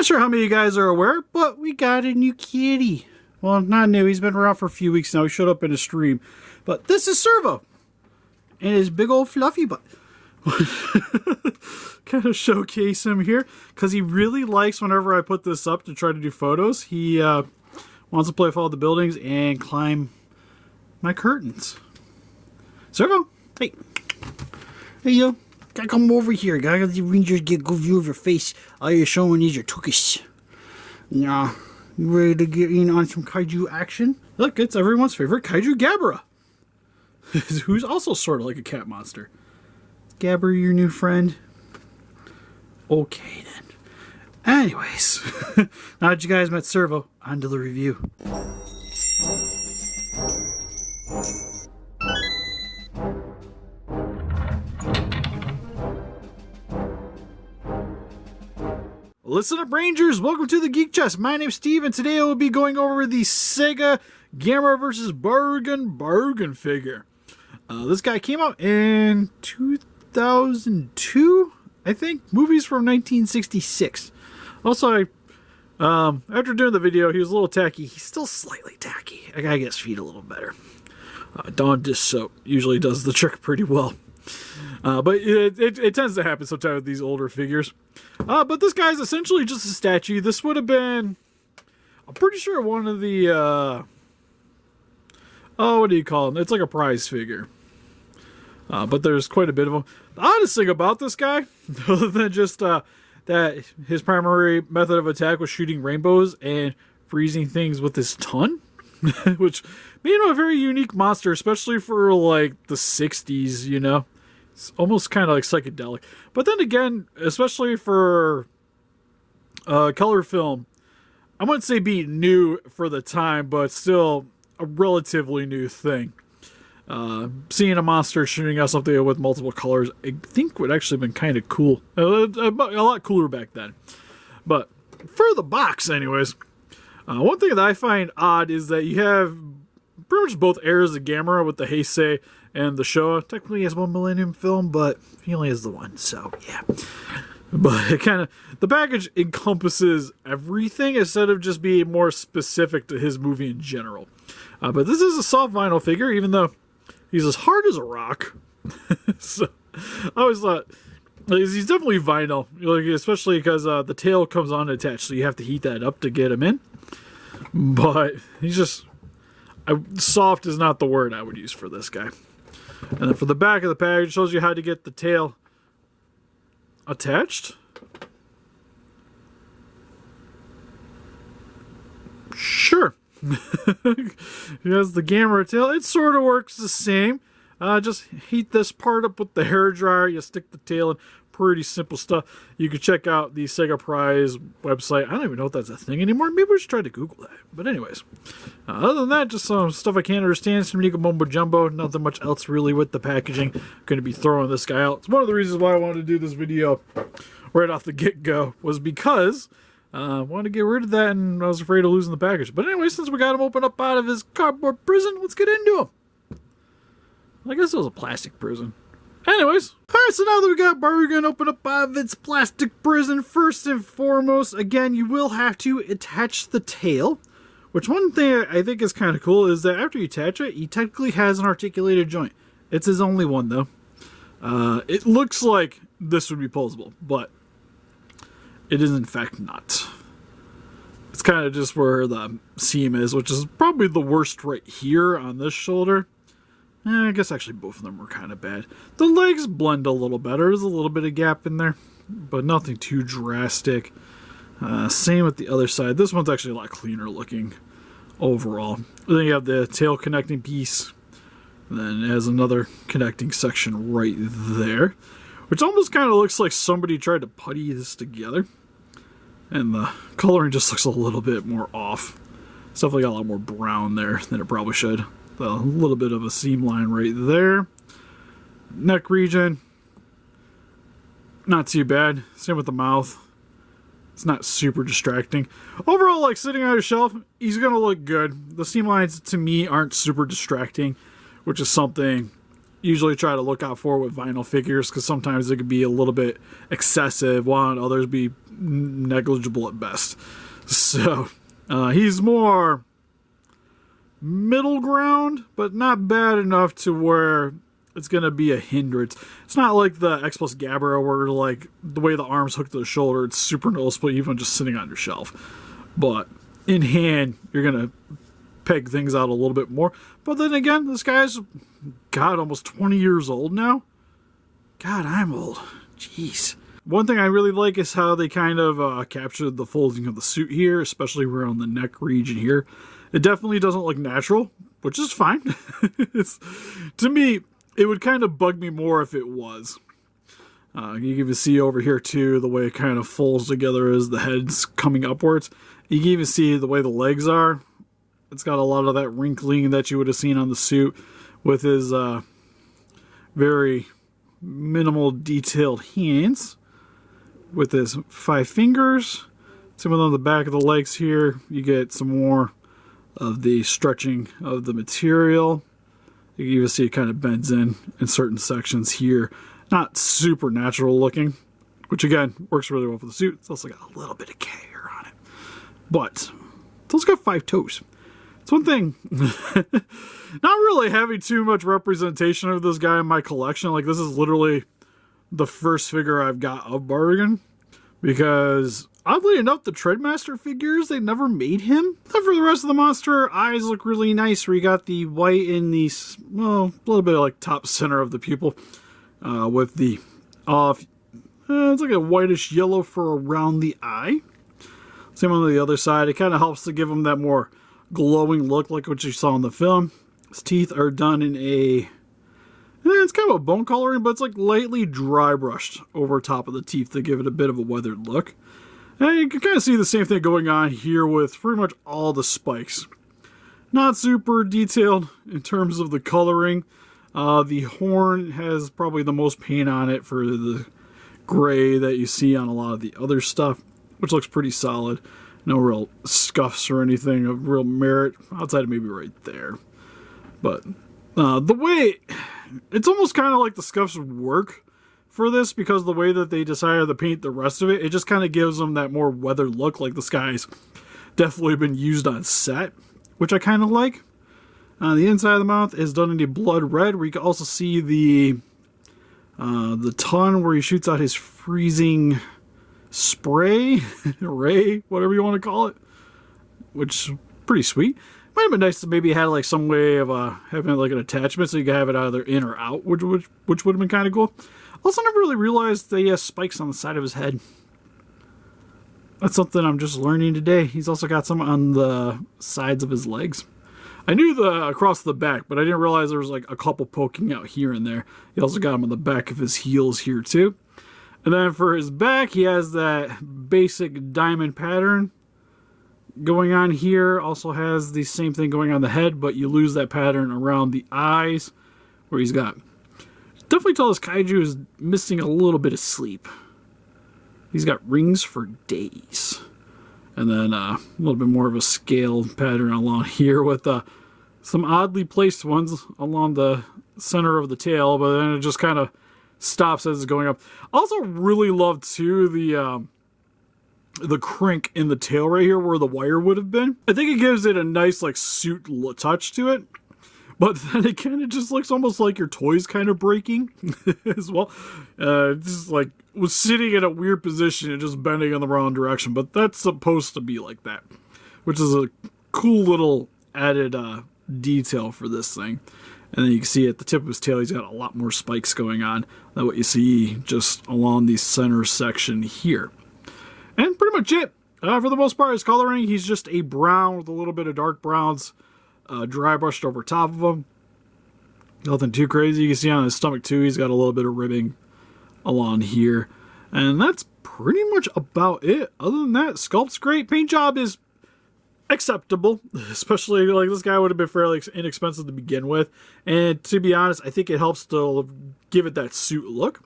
Not sure how many of you guys are aware, but we got a new kitty. Well, not new. He's been around for a few weeks now. He showed up in a stream. But this is Servo. And his big old fluffy butt. Kind of showcase him here. Because he really likes whenever I put this up to try to do photos. He wants to play with all the buildings and climb my curtains. Servo, hey. Hey, yo. Gotta come over here. Gotta let the rangers get a good view of your face. All you're showing is your tuchus. Yeah. You ready to get in on some kaiju action? Look, it's everyone's favorite kaiju, Gamera. Who's also sort of like a cat monster. Gamera, your new friend? Okay, then. Anyways. Now that you guys met Servo, on to the review. Listen up, Rangers! Welcome to the Geek Chest. My name's Steve, and today I will be going over the Sega Gamera vs. Barugon figure. This guy came out in 2002, I think. Movies from 1966. Also, after doing the video, he was a little tacky. He's still slightly tacky. I gotta get his feet a little better. Dawn Dish Soap usually does the trick pretty well. But it tends to happen sometimes with these older figures. But this guy's essentially just a statue. This would have been, I'm pretty sure, one of the, what do you call them? It's like a prize figure. But there's quite a bit of them. The oddest thing about this guy, other than just that his primary method of attack was shooting rainbows and freezing things with his tongue, which made him a very unique monster, especially for like the 60s, you know? It's almost kind of like psychedelic. But then again, especially for color film, I wouldn't say be new for the time, but still a relatively new thing. Seeing a monster shooting out something with multiple colors, I think would actually have been kind of cool. A lot cooler back then. But for the box, anyways, one thing that I find odd is that you have pretty much both eras of Gamera with the Heisei and the Showa. Technically he has one Millennium film, but he only has the one, so yeah. But it kind of, the package encompasses everything instead of just being more specific to his movie in general. But this is a soft vinyl figure, even though he's as hard as a rock. So I always thought, he's definitely vinyl, like, especially because the tail comes unattached, so you have to heat that up to get him in. But he's just, soft is not the word I would use for this guy. And then for the back of the package, it shows you how to get the tail attached. Sure. He has the Gamera tail. It sort of works the same. Just heat this part up with the hair dryer. You stick the tail in. Pretty simple stuff. You can check out the Sega Prize website. I don't even know if that's a thing anymore. Maybe we should try to Google that. But anyways, other than that, just some stuff I can't understand. Some Nico Mumbo Jumbo. Nothing much else really with the packaging. Going to be throwing this guy out. It's one of the reasons why I wanted to do this video right off the get-go, was because I wanted to get rid of that and I was afraid of losing the package. But anyway, since we got him open up out of his cardboard prison, let's get into him. I guess it was a plastic prison. Anyways, alright, so now that we got Barugon open up out of its plastic prison, first and foremost, again, you will have to attach the tail. Which one thing I think is kind of cool is that after you attach it, he technically has an articulated joint. It's his only one, though. It looks like this would be posable, but it is in fact not. It's kind of just where the seam is, which is probably the worst right here on this shoulder. I guess actually both of them were kind of bad. The legs blend a little better. There's a little bit of gap in there, but nothing too drastic. Same with the other side. This one's actually a lot cleaner looking overall. Then you have the tail connecting piece. And then it has another connecting section right there, which almost kind of looks like somebody tried to putty this together. And the coloring just looks a little bit more off. It's definitely got a lot more brown there than it probably should. A little bit of a seam line right there. Neck region, not too bad. Same with the mouth. It's not super distracting. Overall, like sitting on a shelf, he's gonna look good. The seam lines to me aren't super distracting, which is something usually try to look out for with vinyl figures, because sometimes it could be a little bit excessive, while others be negligible at best. So he's more middle ground, but not bad enough to where it's going to be a hindrance. It's not like the X Plus Gamera where like the way the arms hook to the shoulder, it's super noticeable even just sitting on your shelf. But in hand, you're going to peg things out a little bit more. But then again, this guy's, God, almost 20 years old now. God, I'm old. Jeez. One thing I really like is how they kind of captured the folding of the suit here, especially around the neck region here. It definitely doesn't look natural, which is fine. To me, it would kind of bug me more if it was. You can even see over here too, the way it kind of folds together as the head's coming upwards. You can even see the way the legs are. It's got a lot of that wrinkling that you would have seen on the suit with his very minimal detailed hands. With his 5 fingers. Same on the back of the legs here. You get some more of the stretching of the material. You can even see it kind of bends in certain sections here. Not super natural looking, which again works really well for the suit. It's also got a little bit of care on it, but it's also got 5 toes. It's one thing. Not really having too much representation of this guy in my collection. Like, this is literally the first figure I've got of Barugon, because oddly enough, the Treadmaster figures, they never made him. Then for the rest of the monster, eyes look really nice, where you got the white in the, well, a little bit of like top center of the pupil, with the it's like a whitish yellow for around the eye. Same on the other side. It kind of helps to give him that more glowing look, like what you saw in the film. His teeth are done in a, it's kind of a bone coloring, but it's like lightly dry brushed over top of the teeth to give it a bit of a weathered look. And you can kind of see the same thing going on here with pretty much all the spikes. Not super detailed in terms of the coloring. The horn has probably the most paint on it for the gray that you see on a lot of the other stuff, which looks pretty solid. No real scuffs or anything of real merit, outside of maybe right there. But the way, it's almost kind of like the scuffs would work for this, because the way that they decided to paint the rest of it, it just kind of gives them that more weathered look, like this guy's definitely been used on set, which I kind of like. The inside of the mouth is done in a blood red, where you can also see the tongue where he shoots out his freezing spray, ray, whatever you want to call it, which is pretty sweet. Might have been nice to maybe had like some way of having like an attachment so you could have it either in or out, which would have been kind of cool. Also, never really realized that he has spikes on the side of his head. That's something I'm just learning today. He's also got some on the sides of his legs. I knew the across the back, but I didn't realize there was like a couple poking out here and there. He also got him on the back of his heels here too. And then for his back, he has that basic diamond pattern going on here. Also has the same thing going on the head, but you lose that pattern around the eyes, where he's got, definitely tell this kaiju is missing a little bit of sleep. He's got rings for days. And then a little bit more of a scale pattern along here with some oddly placed ones along the center of the tail, but then it just kind of stops as it's going up. Also really love too the crink in the tail right here where the wire would have been. I think it gives it a nice like suit touch to it. But then it kind of just looks almost like your toy's kind of breaking as well. Just like was sitting in a weird position and just bending in the wrong direction. But that's supposed to be like that, which is a cool little added detail for this thing. And then you can see at the tip of his tail, he's got a lot more spikes going on than what you see just along the center section here. And pretty much it. For the most part, his coloring, he's just a brown with a little bit of dark browns. Dry brushed over top of him. Nothing too crazy. You can see on his stomach too, he's got a little bit of ribbing along here. And that's pretty much about it. Other than that, sculpt's great. Paint job is acceptable. Especially like this guy would have been fairly inexpensive to begin with. And to be honest, I think it helps to give it that suit look.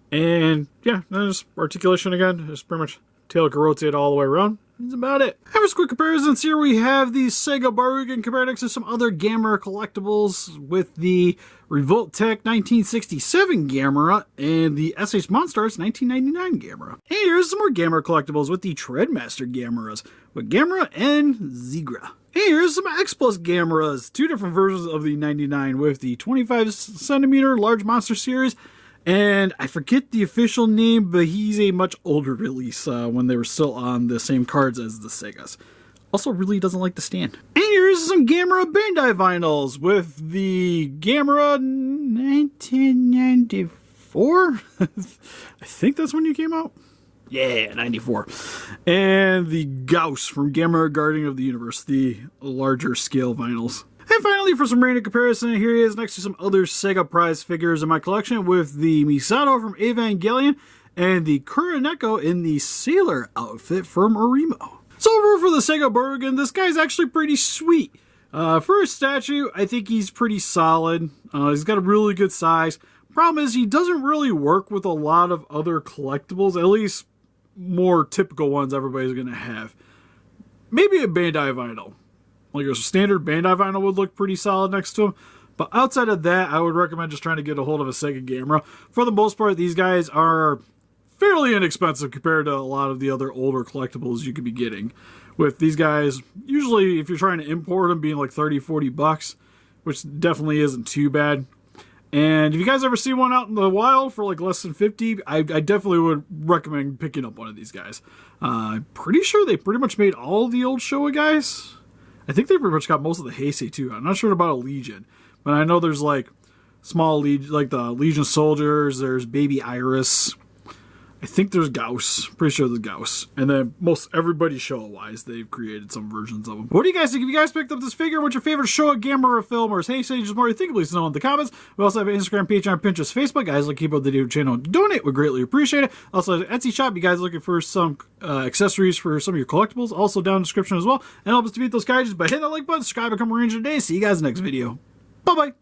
And yeah, then just articulation again. Just pretty much tail can rotate all the way around. That's about it. And for some quick comparisons, here we have the Sega Barugon compared next to some other Gamera collectibles with the Revolt Tech 1967 Gamera and the SH Monstars 1999 Gamera. And here's some more Gamera collectibles with the Treadmaster Gameras with Gamera and Zegra. And here's some X Plus Gameras, two different versions of the 99 with the 25 centimeter Large Monster Series. And I forget the official name, but he's a much older release when they were still on the same cards as the Segas. Also really doesn't like to stand. And here's some Gamera Bandai vinyls with the Gamera 1994? I think that's when you came out. Yeah, 94. And the Gauss from Gamera Guardian of the Universe, the larger scale vinyls. And finally, for some random comparison, here he is next to some other Sega prize figures in my collection with the Misato from Evangelion and the Kuroneko in the sailor outfit from Arimo. So over for the Sega Barugon, this guy's actually pretty sweet. For a statue, I think he's pretty solid. He's got a really good size. Problem is, he doesn't really work with a lot of other collectibles, at least more typical ones everybody's going to have. Maybe a Bandai vinyl. Like a standard Bandai vinyl would look pretty solid next to him. But outside of that, I would recommend just trying to get a hold of a Sega Gamera. For the most part, these guys are fairly inexpensive compared to a lot of the other older collectibles you could be getting. With these guys, usually if you're trying to import them, being like 30, 40 bucks, which definitely isn't too bad. And if you guys ever see one out in the wild for like less than 50, I definitely would recommend picking up one of these guys. I'm pretty sure they pretty much made all the old Showa guys. I think they pretty much got most of the Heisei too. I'm not sure about a Legion, but I know there's like small Legion, like the Legion soldiers. There's Baby Iris. I think there's Gauss. Pretty sure there's Gauss. And then most everybody Showa-wise, they've created some versions of them. What do you guys think? If you guys picked up this figure, what's your favorite Showa Gamera film or Heisei? Just more you think, please know in the comments. We also have an Instagram, Patreon, Pinterest, Facebook. Guys, like keep up the video channel. Donate, we greatly appreciate it. Also, an Etsy shop. You guys looking for some accessories for some of your collectibles? Also down in the description as well. And help us to beat those kaijus by hitting that like button, subscribe, become a ranger today. See you guys in the next video. Bye-bye.